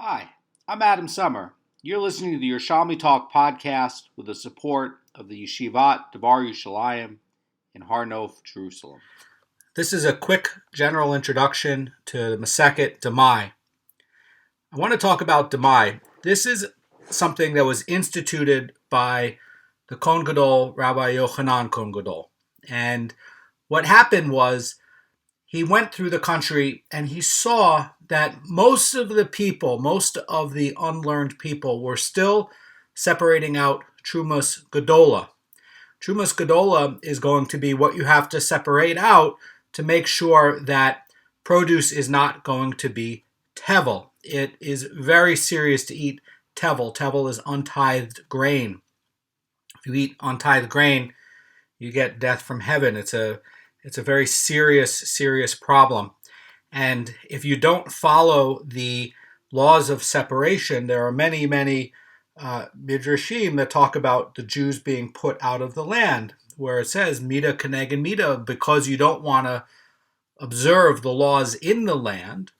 Hi, I'm Adam Summer. You're listening to the Yerushalmi Talk podcast with the support of the Yeshivat Devar Yerushalayim in Har Nof, Jerusalem. This is a quick general introduction to the Masechet Demai. I want to talk about Demai. This is something that was instituted by the Kohen Gadol, Rabbi Yochanan Kohen Gadol. And what happened was he went through the country and he saw that most of the unlearned people were still separating out Trumas Gedola. Trumas Gedola is going to be what you have to separate out to make sure that produce is not going to be tevel. It is very serious to eat tevel. Tevel is untithed grain. If you eat untithed grain, you get death from heaven. It's a very serious problem. And if you don't follow the laws of separation, there are many midrashim that talk about the Jews being put out of the land, where it says, Mida keneged Mida, because you don't want to observe the laws in the land,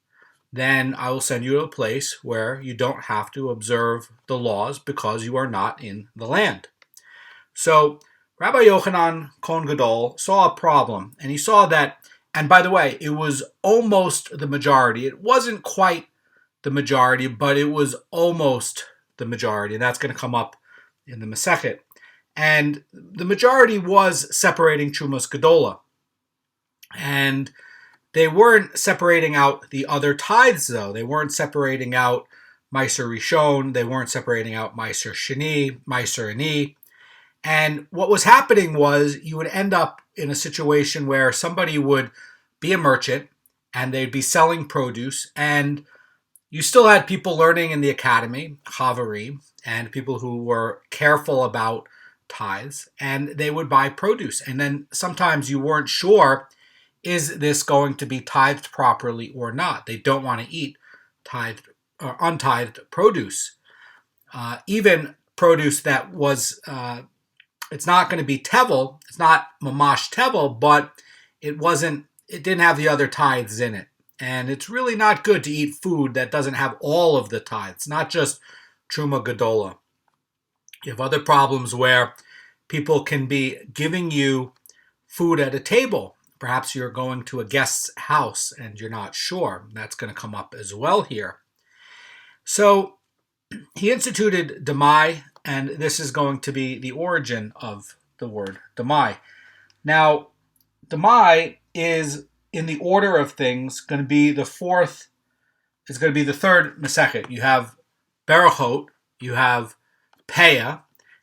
then I will send you to a place where you don't have to observe the laws because you are not in the land. So Rabbi Yochanan Kohen Gadol saw a problem, and he saw that, and by the way, it was almost the majority. It wasn't quite the majority, but it was almost the majority, and that's going to come up in the Masechet. And the majority was separating Trumas Gedola. And they weren't separating out the other tithes, though. They weren't separating out Meiser Rishon. They weren't separating out Meiser Sheni, Meiser Ani. And what was happening was you would end up in a situation where somebody would be a merchant and they'd be selling produce, and you still had people learning in the academy, Chavarim, and people who were careful about tithes, and they would buy produce. And then sometimes you weren't sure, is this going to be tithed properly or not? They don't want to eat tithed or untithed produce. Even produce that was it's not going to be tevel. It's not mamash tevel, but it didn't have the other tithes in it. And it's really not good to eat food that doesn't have all of the tithes, not just Truma Gedola. You have other problems where people can be giving you food at a table. Perhaps you're going to a guest's house and you're not sure. That's going to come up as well here. So he instituted Demai, and this is going to be the origin of the word Demai. Now, Demai is, in the order of things, going to be the third Masechet. You have Berachot, you have Peah,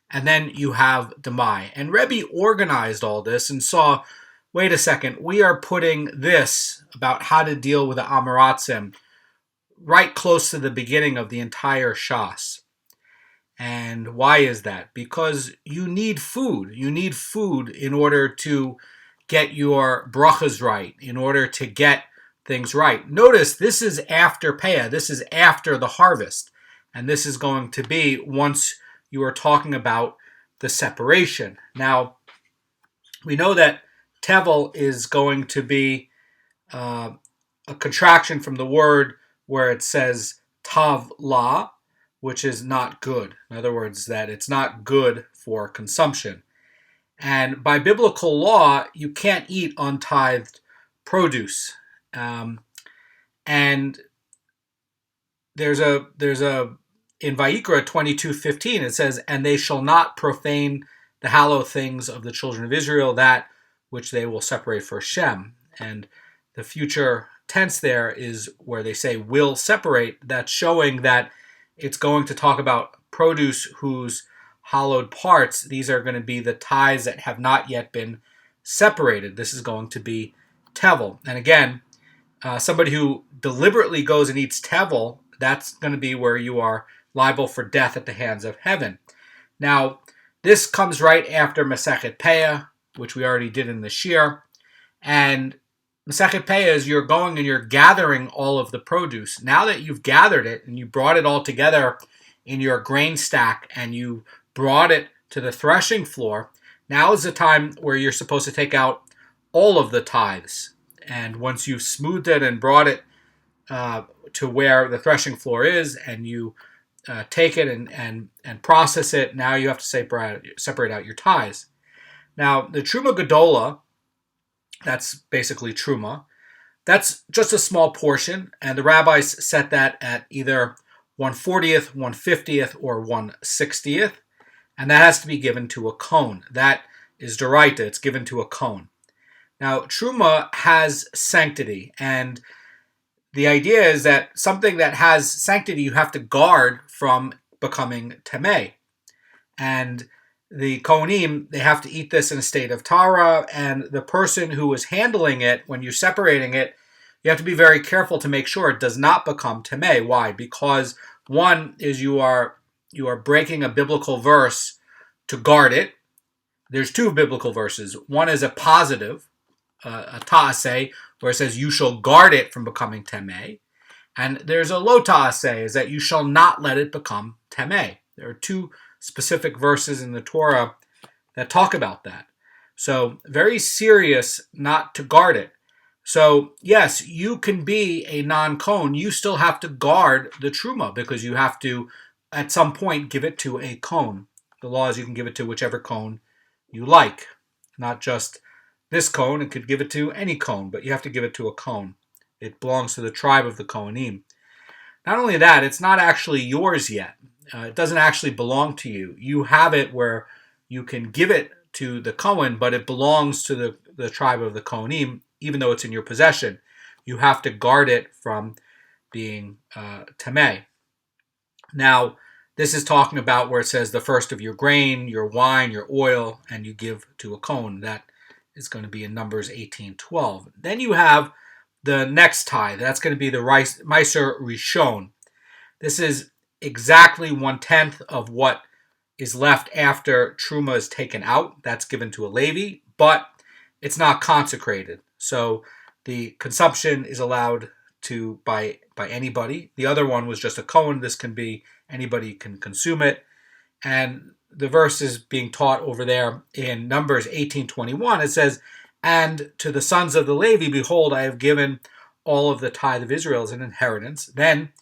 and then you have Demai. And Rebbe organized all this and saw, wait a second, we are putting this about how to deal with the Amaratzim right close to the beginning of the entire Shas. And why is that? Because you need food. You need food in order to get your brachas right, in order to get things right. Notice this is after Peah. This is after the harvest. And this is going to be once you are talking about the separation. Now, we know that tevel is going to be a contraction from the word where it says tav la, which is not good. In other words, that it's not good for consumption. And by biblical law, you can't eat untithed produce. And there's a in Vayikra 22:15 it says, "And they shall not profane the hallowed things of the children of Israel, that which they will separate for Shem." And the future tense there is where they say will separate. That's showing that it's going to talk about produce whose hallowed parts, these are going to be the tithes that have not yet been separated. This is going to be tevel. And again, somebody who deliberately goes and eats tevel, that's going to be where you are liable for death at the hands of heaven. Now, this comes right after Masechet Peah, which we already did in the Shir. And Masechet Peah is you're going and you're gathering all of the produce. Now that you've gathered it and you brought it all together in your grain stack and you brought it to the threshing floor, now is the time where you're supposed to take out all of the tithes. And once you've smoothed it and brought it to where the threshing floor is, and you take it and process it. Now you have to separate out your tithes. Now, the Truma Gedola, that's basically Truma, that's just a small portion, and the rabbis set that at either 1/40th, 1/50th, or 1/60th, and that has to be given to a Kohen. That is Doraita, it's given to a Kohen. Now, Truma has sanctity, and the idea is that something that has sanctity you have to guard from becoming Demai. And the Kohanim, they have to eat this in a state of Torah, and the person who is handling it, when you're separating it, you have to be very careful to make sure it does not become Demai. Why? Because one is you are breaking a biblical verse to guard it. There's two biblical verses. One is a positive, a ta'aseh, where it says you shall guard it from becoming Demai. And there's a lo ta'aseh, is that you shall not let it become Demai. There are two specific verses in the Torah that talk about that. So very serious not to guard it. So yes, you can be a non-Kohen. You still have to guard the Truma because you have to, at some point, give it to a Kohen. The law is you can give it to whichever Kohen you like, not just this Kohen. It could give it to any Kohen, but you have to give it to a Kohen. It belongs to the tribe of the Kohanim. Not only that, it's not actually yours yet. It doesn't actually belong to you. You have it where you can give it to the Kohen, but it belongs to the tribe of the Kohanim, even though it's in your possession. You have to guard it from being Demai. Now, this is talking about where it says the first of your grain, your wine, your oil, and you give to a Kohen. That is going to be in Numbers 18:12. Then you have the next tithe. That's going to be the Meiser Rishon. This is exactly 1/10 of what is left after Truma is taken out. That's given to a Levi, but it's not consecrated. So the consumption is allowed to by anybody. The other one was just a Kohen. This can be anybody can consume it. And the verse is being taught over there in Numbers 18:21. It says, "And to the sons of the Levi, behold, I have given all of the tithe of Israel as an inheritance." Then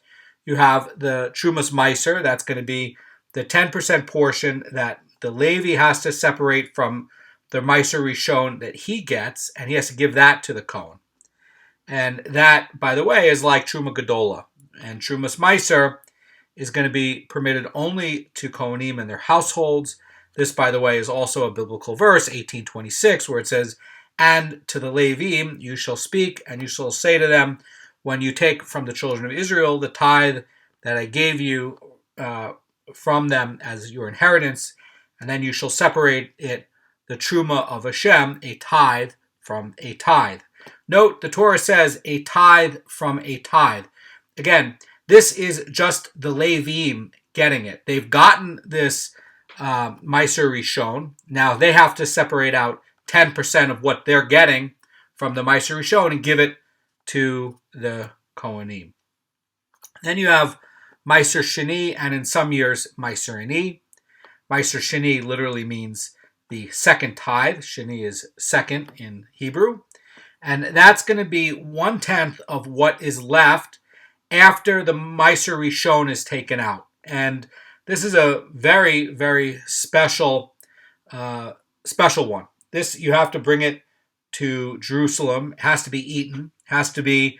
you have the Trumas Meiser. That's going to be the 10% portion that the Levi has to separate from the Meiser Rishon that he gets, and he has to give that to the Kohen. And that, by the way, is like Truma Gedola. And Trumas Meiser is going to be permitted only to Kohanim and their households. This, by the way, is also a biblical verse, 18:26, where it says, "And to the Levi you shall speak, and you shall say to them, when you take from the children of Israel the tithe that I gave you from them as your inheritance, and then you shall separate it, the Truma of Hashem, a tithe from a tithe." Note, the Torah says a tithe from a tithe. Again, this is just the Levim getting it. They've gotten this Meiser Rishon. Now they have to separate out 10% of what they're getting from the Meiser Rishon and give it to the Kohanim. Then you have Meiser Sheni, and in some years, Meiser Ani. Meiser Sheni literally means the second tithe. Sheni is second in Hebrew. And that's going to be 1/10 of what is left after the Meiser Rishon is taken out. And this is a very, very special one. This, you have to bring it to Jerusalem. It has to be eaten. It has to be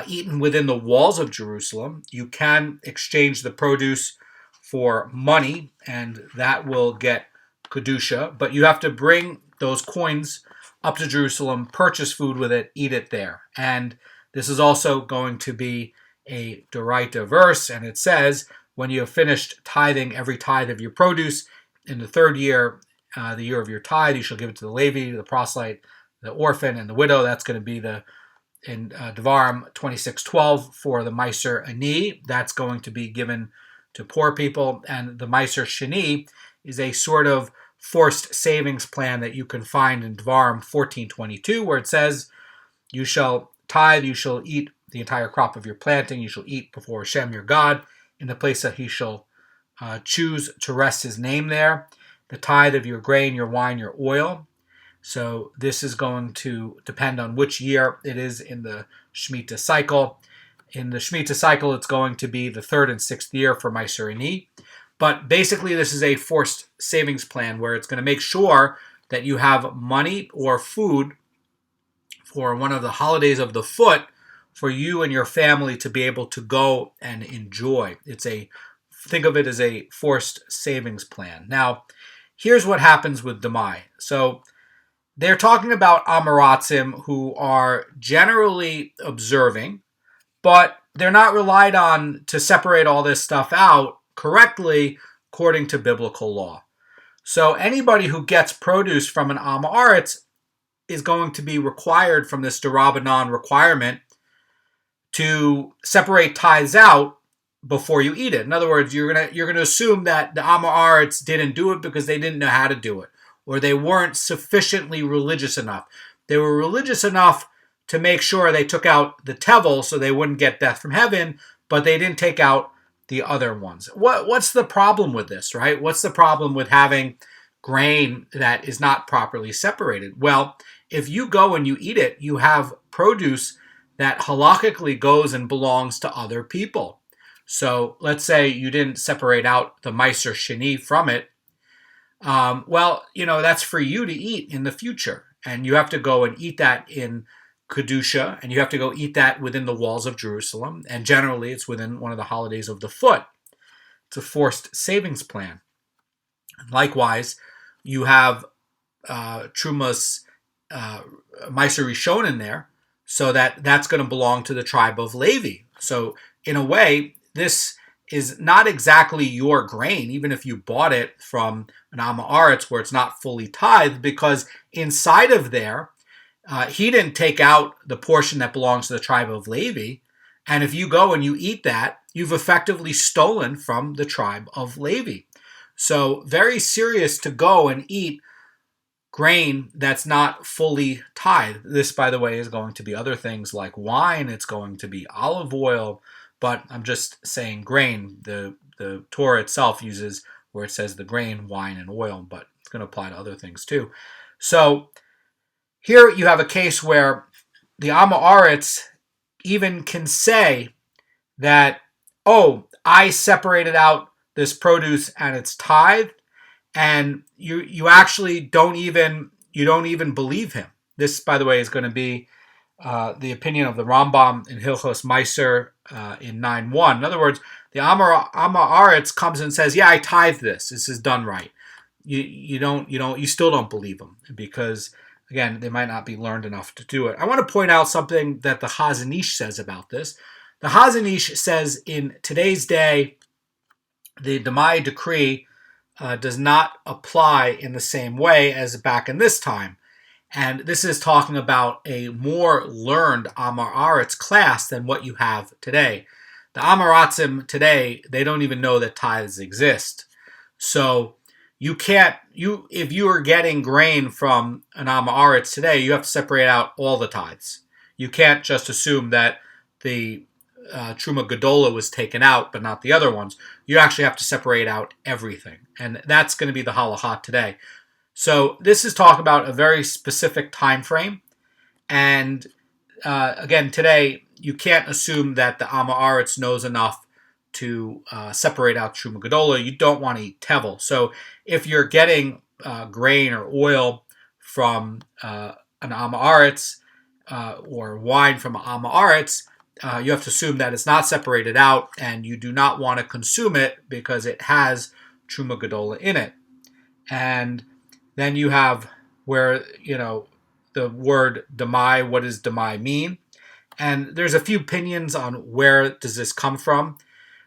eaten within the walls of Jerusalem. You can exchange the produce for money, and that will get Kedusha. But you have to bring those coins up to Jerusalem, purchase food with it, eat it there. And this is also going to be a Doraita verse, and it says, when you have finished tithing every tithe of your produce, in the third year, the year of your tithe, you shall give it to the Levi, the proselyte, the orphan, and the widow. That's going to be in Devarim 26:12 for the Meiser Ani. That's going to be given to poor people. And the Meiser Sheni is a sort of forced savings plan that you can find in Devarim 14:22, where it says, you shall tithe, you shall eat the entire crop of your planting, you shall eat before Hashem your God, in the place that he shall choose to rest his name there. The tithe of your grain, your wine, your oil. So this is going to depend on which year it is in the Shemitah cycle. In the Shemitah cycle, it's going to be the 3rd and 6th year for Meiser Ani. But basically, this is a forced savings plan where it's going to make sure that you have money or food for one of the holidays of the foot for you and your family to be able to go and enjoy. Think of it as a forced savings plan. Now, here's what happens with Demai. So they're talking about Amoratzim who are generally observing, but they're not relied on to separate all this stuff out correctly according to biblical law. So anybody who gets produce from an Am Haaretz is going to be required from this D'Rabbanan requirement to separate tithes out before you eat it. In other words, you're gonna assume that the Am Haaretz didn't do it because they didn't know how to do it, or they weren't sufficiently religious enough. They were religious enough to make sure they took out the tevel so they wouldn't get death from heaven, but they didn't take out the other ones. What's the problem with this, right? What's the problem with having grain that is not properly separated? Well, if you go and you eat it, you have produce that halachically goes and belongs to other people. So let's say you didn't separate out the Meiser Sheni from it. That's for you to eat in the future. And you have to go and eat that in Kedusha, and you have to go eat that within the walls of Jerusalem. And generally, it's within one of the holidays of the foot. It's a forced savings plan. Likewise, you have Truma's Meiser Rishon in there, so that's going to belong to the tribe of Levi. So in a way, this is not exactly your grain, even if you bought it from an Am Haaretz where it's not fully tithed, because inside of there, he didn't take out the portion that belongs to the tribe of Levi. And if you go and you eat that, you've effectively stolen from the tribe of Levi. So very serious to go and eat grain that's not fully tithed. This, by the way, is going to be other things like wine. It's going to be olive oil. But I'm just saying grain. The Torah itself uses where it says the grain, wine, and oil, but it's going to apply to other things too. So here you have a case where the Am Haaretz even can say that, oh, I separated out this produce and it's tithed, and you actually don't even believe him. This, by the way, is going to be the opinion of the Rambam in Hilchos Meiser in 9.1. In other words, the Am Haaretz comes and says, "Yeah, I tithe this. This is done right." You still don't believe him because, again, they might not be learned enough to do it. I want to point out something that the Chazan Ish says about this. The Chazan Ish says in today's day, the Demai decree does not apply in the same way as back in this time. And this is talking about a more learned Am Haaretz class than what you have today. The Amoratzim today, they don't even know that tithes exist. So if you are getting grain from an Am Haaretz today, you have to separate out all the tithes. You can't just assume that the Truma Gedola was taken out, but not the other ones. You actually have to separate out everything. And that's going to be the halacha today. So this is talking about a very specific time frame. And again, today, you can't assume that the Am Haaretz knows enough to separate out Truma Gedola. You don't want to eat tevel. So if you're getting grain or oil from an Am Haaretz or wine from an Am Haaretz, you have to assume that it's not separated out, and you do not want to consume it because it has Truma Gedola in it. And then you have where, the word Demai, what does Demai mean? And there's a few opinions on where does this come from.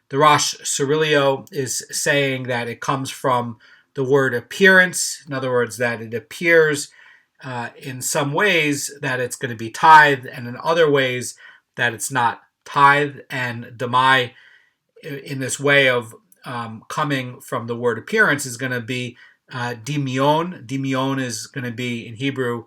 The Rosh Cirilio is saying that it comes from the word appearance. In other words, that it appears in some ways that it's going to be tithed, and in other ways that it's not tithed. And Demai, in this way of coming from the word appearance, is going to be dimion. Dimion is going to be, in Hebrew,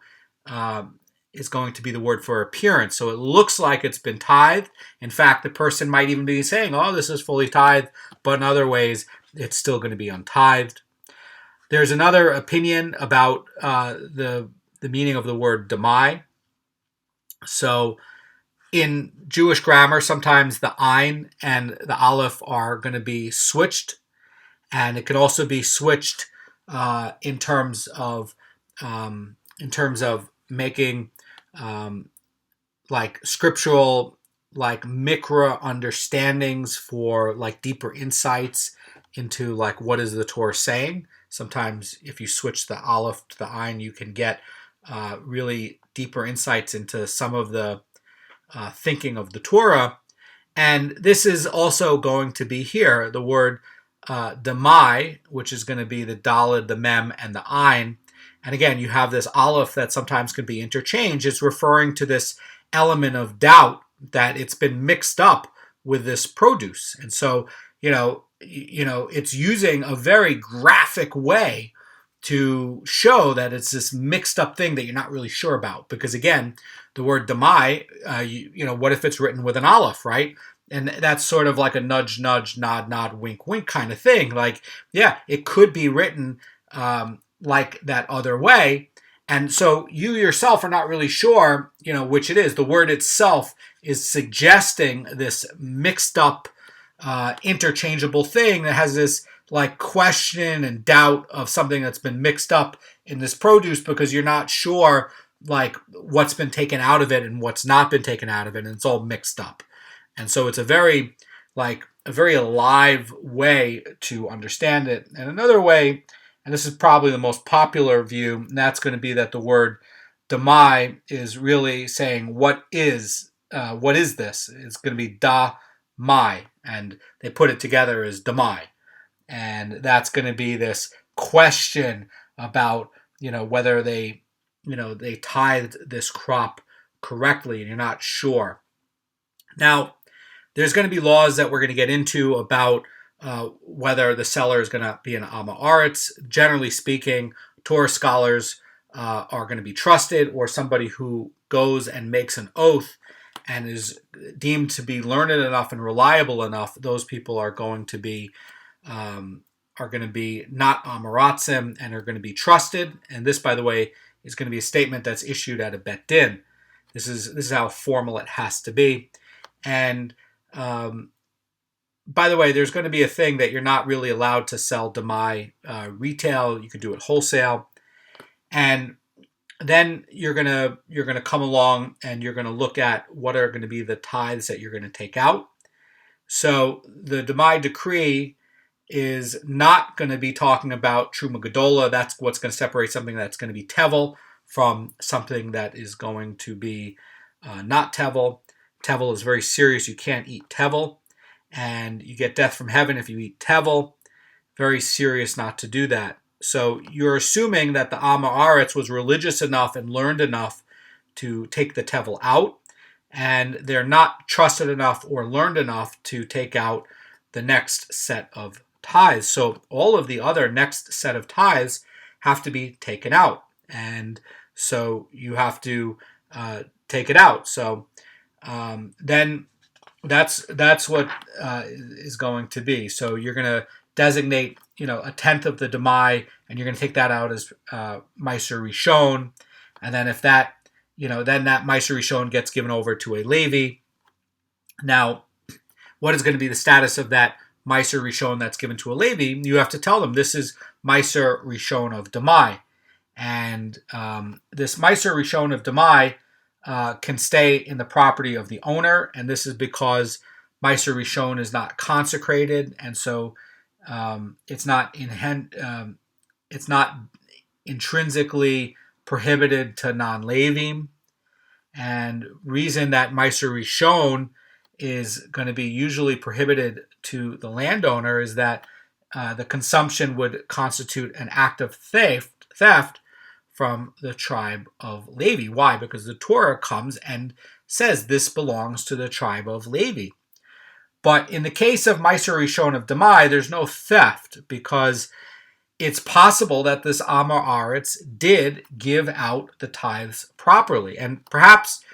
is going to be the word for appearance. So it looks like it's been tithed. In fact, the person might even be saying, oh, this is fully tithed, but in other ways, it's still going to be untithed. There's another opinion about the meaning of the word demai. So In Jewish grammar, sometimes the ein and the aleph are going to be switched, and it can also be switched in terms of making like scriptural, like mikra understandings for like deeper insights into like what is the Torah saying. Sometimes if you switch the aleph to the ein, you can get really deeper insights into some of the thinking of the Torah. And this is also going to be here, the word Demai, which is going to be the Daled, the Mem, and the Ein. And again, you have this aleph that sometimes can be interchanged. It's referring to this element of doubt that it's been mixed up with this produce. And so, it's using a very graphic way to show that it's this mixed up thing that you're not really sure about. Because again, the word Demai, what if it's written with an aleph, right? And that's sort of like a nudge, nudge, nod, nod, wink, wink kind of thing. Like, yeah, it could be written like that other way. And so you yourself are not really sure, which it is. The word itself is suggesting this mixed up, interchangeable thing that has this like question and doubt of something that's been mixed up in this produce because you're not sure like what's been taken out of it and what's not been taken out of it, and it's all mixed up. And so it's a very alive way to understand it. And another way, and this is probably the most popular view, and that's going to be that the word Demai is really saying what is this? It's going to be da mai, and they put it together as Demai. And that's going to be this question about, whether they tithed this crop correctly, and you're not sure. Now, there's going to be laws that we're going to get into about whether the seller is going to be an Amma Aretz. Generally speaking, Torah scholars are going to be trusted, or somebody who goes and makes an oath and is deemed to be learned enough and reliable enough. Those people are going to be not Amaratzim and are going to be trusted. And this, by the way, is going to be a statement that's issued at a Bet Din. This is how formal it has to be. And by the way, there's going to be a thing that you're not really allowed to sell Demai retail. You can do it wholesale. And then you're gonna come along and you're gonna look at what are going to be the tithes that you're going to take out. So the Demai decree is not going to be talking about Truma Gedola. That's what's going to separate something that's going to be Tevel from something that is going to be not Tevel. Tevel is very serious. You can't eat Tevel, and you get death from heaven if you eat Tevel. Very serious not to do that. So you're assuming that the Amma Aretz was religious enough and learned enough to take the Tevel out, and they're not trusted enough or learned enough to take out the next set of tithes. So all of the other next set of tithes have to be taken out, and so you have to take it out. So then that's what is going to be. So you're going to designate, a tenth of the Demai, and you're going to take that out as Meiser Rishon, and then if that, then that Meiser Rishon gets given over to a Levi. Now, what is going to be the status of that Meiser Rishon that's given to a Levi? You have to tell them this is Meiser Rishon of Demai, and this Meiser Rishon of Demai can stay in the property of the owner, and this is because Meiser Rishon is not consecrated, and so it's not intrinsically prohibited to non-Levim. And reason that Meiser Rishon is going to be usually prohibited to the landowner is that the consumption would constitute an act of theft from the tribe of Levi. Why? Because the Torah comes and says this belongs to the tribe of Levi. But in the case of Meiser Rishon of Demai, there's no theft, because it's possible that this Amar Aretz did give out the tithes properly. And perhaps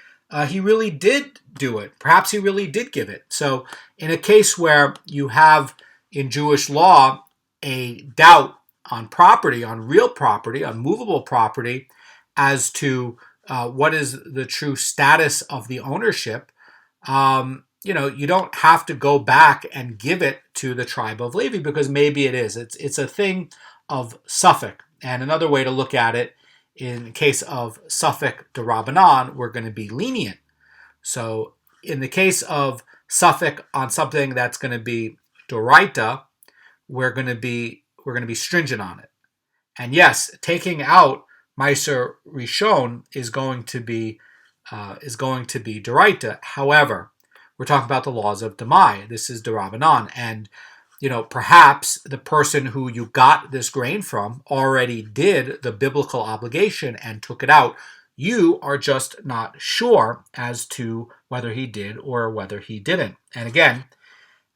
he really did do it. Perhaps he really did give it. So in a case where you have in Jewish law a doubt on property, on real property, on movable property, as to what is the true status of the ownership, you don't have to go back and give it to the tribe of Levi, because maybe it is. It's a thing of suffix. And another way to look at it, in the case of suffix d'Rabbanan, we're going to be lenient. So in the case of suffix on something that's going to be d'oraita, we're going to be stringent on it. And yes, taking out Meiser Rishon is going to be d'oraita. However, we're talking about the laws of Demai. This is d'Rabbanan, and perhaps the person who you got this grain from already did the biblical obligation and took it out. You are just not sure as to whether he did or whether he didn't. And again,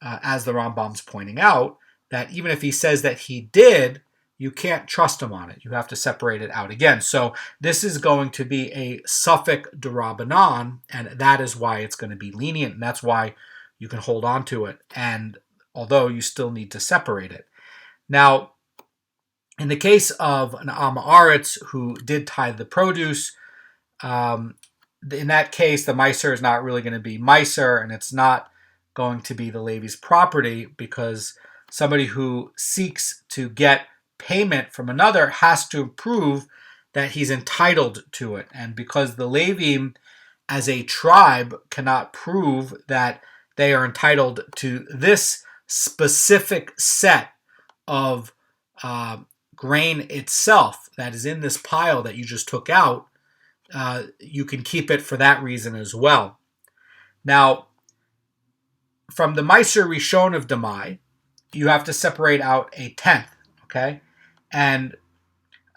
as the Rambam's pointing out, that even if he says that he did, you can't trust him on it. You have to separate it out again. So this is going to be a suffix d'Rabbanan, and that is why it's going to be lenient, and that's why you can hold on to it. And although you still need to separate it. Now, in the case of an Am Haaretz who did tithe the produce, in that case, the Meiser is not really going to be Meiser, and it's not going to be the Levi's property, because somebody who seeks to get payment from another has to prove that he's entitled to it. And because the Levim as a tribe cannot prove that they are entitled to this specific set of grain itself that is in this pile that you just took out, you can keep it for that reason as well. Now, from the Meiser Rishon of Demai, you have to separate out a tenth, okay? And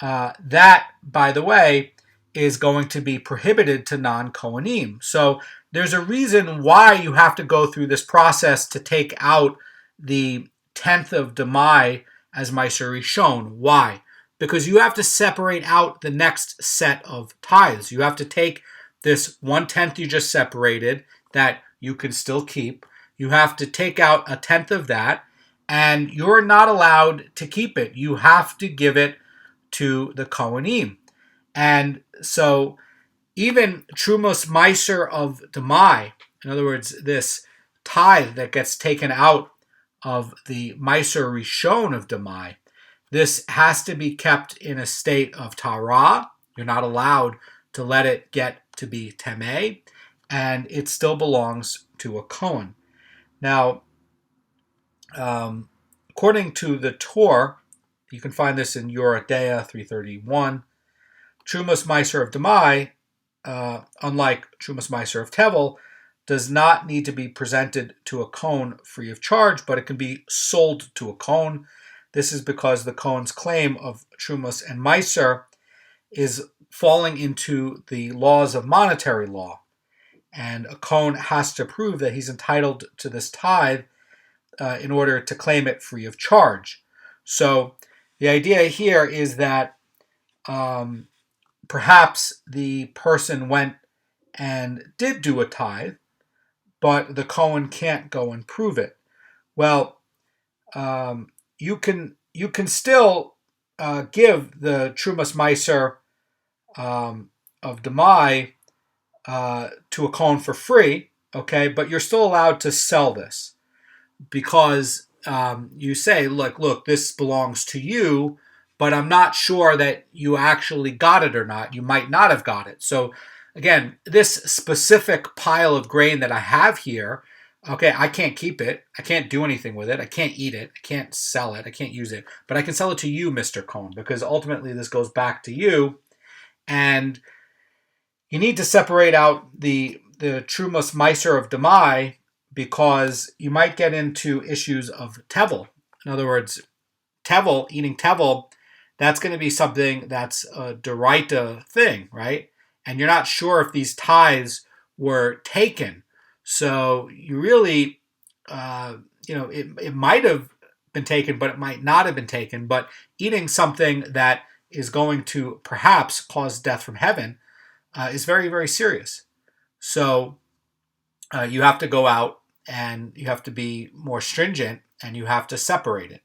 that, by the way, is going to be prohibited to non-Kohanim. So there's a reason why you have to go through this process to take out the tenth of Demai as Meiser Rishon. Why? Because you have to separate out the next set of tithes. You have to take this 1/10 you just separated that you can still keep. You have to take out a tenth of that, and you're not allowed to keep it. You have to give it to the Kohanim. And so even Trumos Meiser of Demai, in other words, this tithe that gets taken out of the Meiser Rishon of Demai, this has to be kept in a state of Tara. You're not allowed to let it get to be Temeh, and it still belongs to a Kohen. Now, according to the Torah, you can find this in Yoredeah 331, Trumos Meiser of Demai, unlike Trumos Meiser of Tevel, does not need to be presented to a Kohen free of charge, but it can be sold to a Kohen. This is because the Kohen's claim of Trumos and Meiser is falling into the laws of monetary law. And a Kohen has to prove that he's entitled to this tithe in order to claim it free of charge. So the idea here is that perhaps the person went and did do a tithe, but the Kohen can't go and prove it. Well, you can still give the Trumas Meiser of Demai to a Kohen for free, okay? But you're still allowed to sell this because you say, look, this belongs to you, but I'm not sure that you actually got it or not. You might not have got it. So again, this specific pile of grain that I have here, okay, I can't keep it. I can't do anything with it. I can't eat it. I can't sell it. I can't use it. But I can sell it to you, Mr. Cohen, because ultimately this goes back to you. And you need to separate out the Trumas Meiser of Demai because you might get into issues of Tevel. In other words, Tevel, eating Tevel, that's going to be something that's a Deraita thing, right? And you're not sure if these tithes were taken. So you really, it might have been taken, but it might not have been taken. But eating something that is going to perhaps cause death from heaven is very, very serious. So you have to go out and you have to be more stringent and you have to separate it.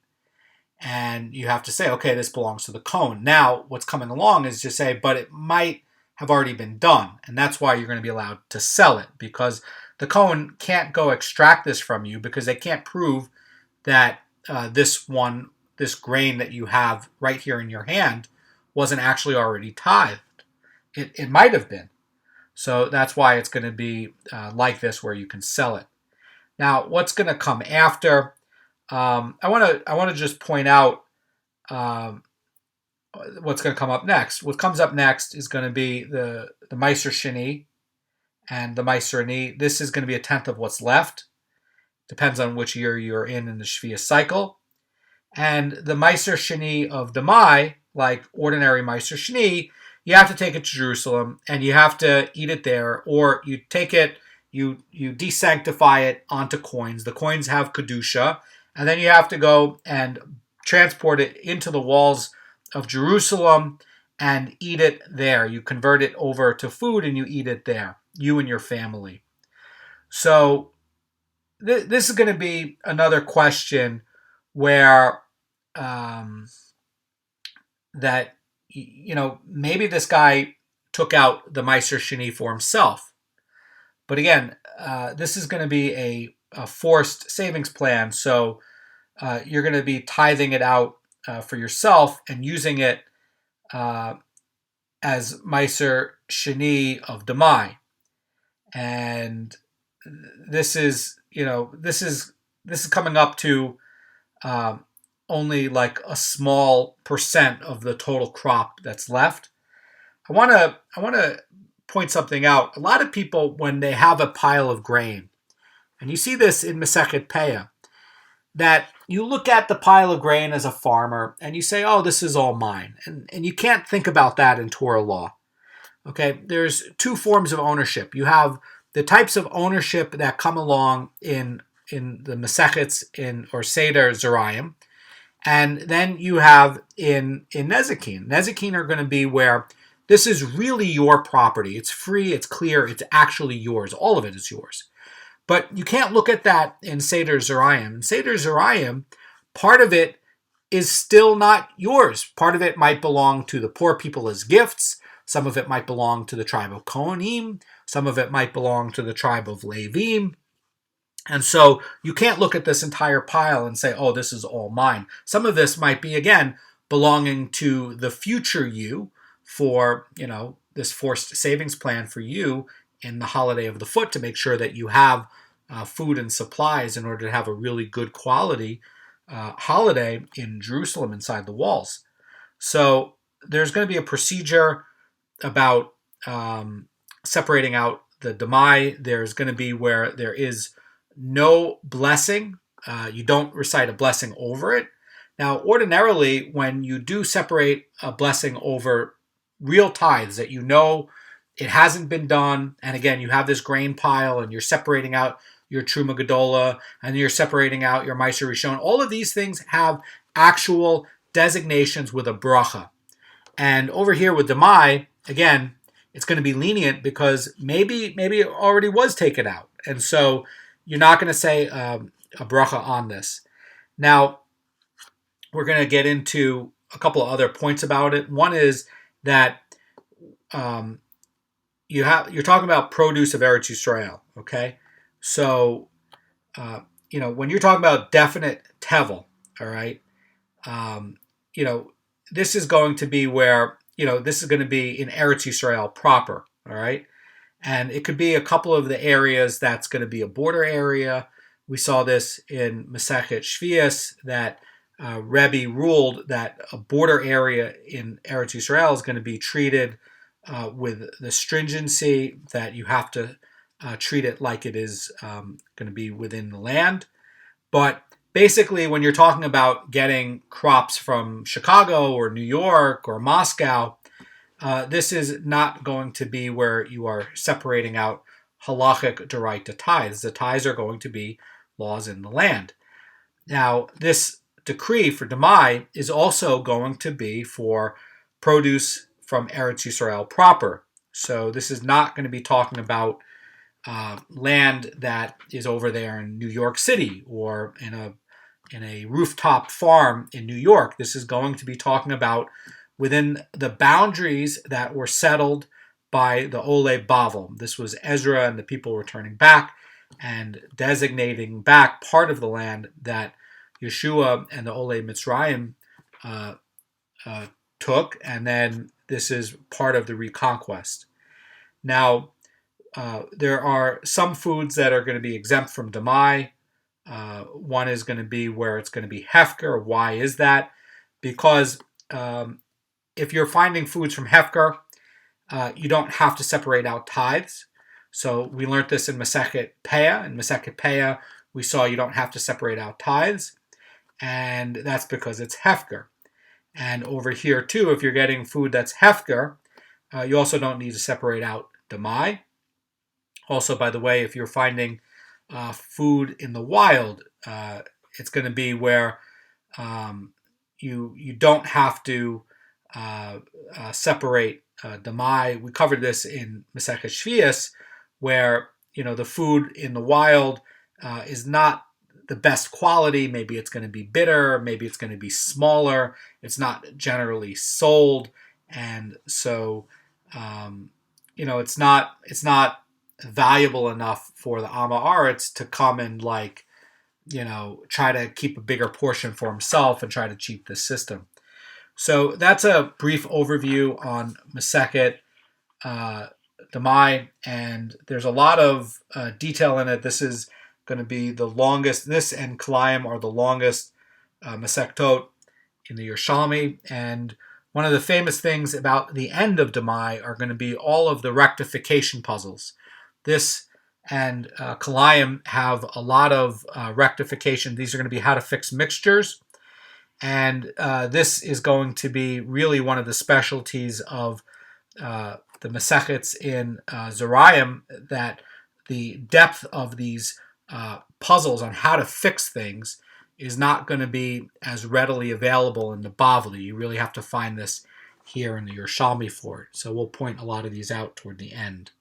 And you have to say, okay, this belongs to the Kohen. Now, what's coming along is to say, but it might have already been done. And that's why you're going to be allowed to sell it, because the Kohen can't go extract this from you because they can't prove that this grain that you have right here in your hand wasn't actually already tithed. It might have been. So that's why it's going to be like this, where you can sell it. Now, what's going to come after? I want to just point out what's going to come up next. What comes up next is going to be the Meiser Sheni and the Meiser Ani. This is going to be a tenth of what's left. Depends on which year you're in the Shvius cycle. And the Meiser Sheni of Demai, like ordinary Meiser Sheni, you have to take it to Jerusalem and you have to eat it there, or you take it, you desanctify it onto coins. The coins have Kedusha, and then you have to go and transport it into the walls of Jerusalem and eat it there. You convert it over to food and you eat it there, you and your family. So this is going to be another question where that, maybe this guy took out the Meiser Sheni for himself. But again, this is going to be a forced savings plan. So you're going to be tithing it out for yourself and using it as Meiser Sheni of Demai. And this is coming up to only like a small percent of the total crop that's left. I want to point something out. A lot of people, when they have a pile of grain, and you see this in Masechet Peah, that you look at the pile of grain as a farmer and you say, oh, this is all mine. And you can't think about that in Torah law. Okay, there's two forms of ownership. You have the types of ownership that come along in the Masechets or Seder Zerayim, and then you have in Nezikin. Nezikin are going to be where this is really your property. It's free, it's clear, it's actually yours. All of it is yours. But you can't look at that in Seder Zerayim. In Seder Zerayim, part of it is still not yours. Part of it might belong to the poor people as gifts. Some of it might belong to the tribe of Kohanim. Some of it might belong to the tribe of Levim. And so you can't look at this entire pile and say, oh, this is all mine. Some of this might be, again, belonging to the future you for, this forced savings plan for you in the holiday of the foot to make sure that you have food and supplies in order to have a really good quality holiday in Jerusalem inside the walls. So there's going to be a procedure about separating out the Demai. There's going to be where there is no blessing. You don't recite a blessing over it. Now, ordinarily, when you do separate a blessing over real tithes that it hasn't been done, and again, you have this grain pile and you're separating out your Truma Gedola and you're separating out your Meiser Rishon, all of these things have actual designations with a bracha. And over here with Demai, again, it's going to be lenient because maybe it already was taken out. And so you're not going to say a bracha on this. Now, we're going to get into a couple of other points about it. One is that you're talking about produce of Eretz Yisrael, okay? So, when you're talking about definite tevel, all right, this is going to be where, this is going to be in Eretz Yisrael proper, all right? And it could be a couple of the areas that's going to be a border area. We saw this in Masechet Shvius that Rebbe ruled that a border area in Eretz Yisrael is going to be treated with the stringency that you have to treat it like it is going to be within the land. But basically, when you're talking about getting crops from Chicago or New York or Moscow, this is not going to be where you are separating out halachic d'oraita tithes. The tithes are going to be laws in the land. Now, this decree for Demai is also going to be for produce from Eretz Yisrael proper. So this is not going to be talking about land that is over there in New York City or in a rooftop farm in New York. This is going to be talking about within the boundaries that were settled by the Ole Bavel. This was Ezra and the people returning back. and designating back part of the land that Yeshua and the Olei Mitzrayim took, and then this is part of the reconquest. Now, there are some foods that are going to be exempt from Demai. One is going to be where it's going to be Hefker. Why is that? Because if you're finding foods from Hefker, you don't have to separate out tithes. So we learned this in Masechet Peah. In Masechet Peah, we saw you don't have to separate out tithes, and that's because it's Hefker. And over here too, if you're getting food that's Hefker, you also don't need to separate out Demai. Also, by the way, if you're finding food in the wild, it's going to be where you don't have to separate Demai. We covered this in Masechet Shvius, where the food in the wild is not the best quality. Maybe it's going to be bitter. Maybe it's going to be smaller. It's not generally sold, and so it's not valuable enough for the Amma Aretz to come and try to keep a bigger portion for himself and try to cheat the system. So that's a brief overview on Masechet Demai, and there's a lot of detail in it. This is going to be the longest. This and Kalayim are the longest Masechtot in the Yerushalmi, and one of the famous things about the end of Demai are going to be all of the rectification puzzles. This and Kalayim have a lot of rectification. These are going to be how to fix mixtures, and this is going to be really one of the specialties of the Masechets in Zerayim, that the depth of these puzzles on how to fix things is not going to be as readily available in the Bavli. You really have to find this here in the Yerushalmi for it. So we'll point a lot of these out toward the end.